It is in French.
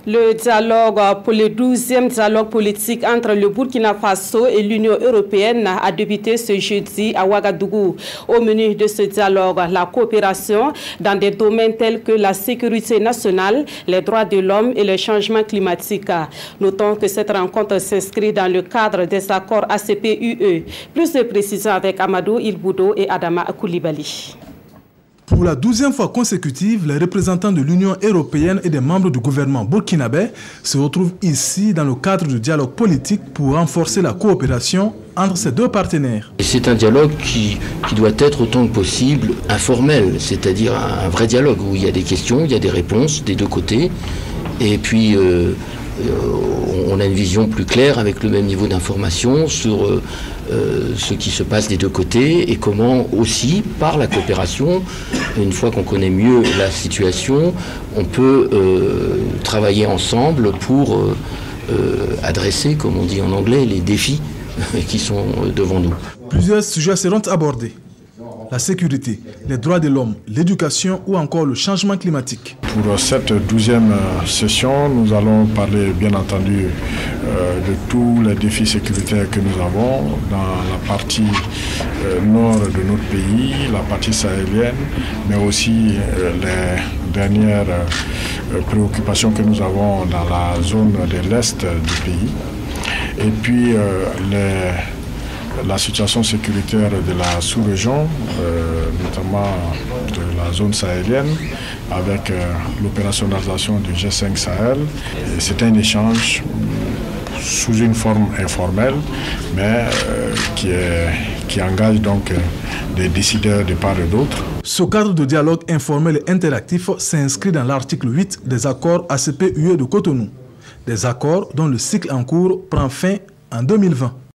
Le le 12e dialogue politique entre le Burkina Faso et l'Union européenne a débuté ce jeudi à Ouagadougou. Au menu de ce dialogue, la coopération dans des domaines tels que la sécurité nationale, les droits de l'homme et le changement climatique. Notons que cette rencontre s'inscrit dans le cadre des accords ACP-UE. Plus de précisions avec Amadou Ilboudo et Adama Koulibaly. Pour la 12e fois consécutive, les représentants de l'Union européenne et des membres du gouvernement burkinabé se retrouvent ici dans le cadre du dialogue politique pour renforcer la coopération entre ces deux partenaires. C'est un dialogue qui doit être autant que possible informel, c'est-à-dire un vrai dialogue où il y a des questions, il y a des réponses des deux côtés, et puis on a une vision plus claire avec le même niveau d'information sur ce qui se passe des deux côtés et comment aussi, par la coopération, une fois qu'on connaît mieux la situation, on peut travailler ensemble pour adresser, comme on dit en anglais, les défis qui sont devant nous. Plusieurs sujets seront abordés. La sécurité, les droits de l'homme, l'éducation ou encore le changement climatique. Pour cette 12e session, nous allons parler bien entendu de tous les défis sécuritaires que nous avons dans la partie nord de notre pays, la partie sahélienne, mais aussi les dernières préoccupations que nous avons dans la zone de l'Est du pays. Et puis la situation sécuritaire de la sous-région, notamment de la zone sahélienne, avec l'opérationnalisation du G5 Sahel. C'est un échange sous une forme informelle, mais qui engage donc des décideurs de part et d'autre. Ce cadre de dialogue informel et interactif s'inscrit dans l'article 8 des accords ACP-UE de Cotonou. Des accords dont le cycle en cours prend fin en 2020.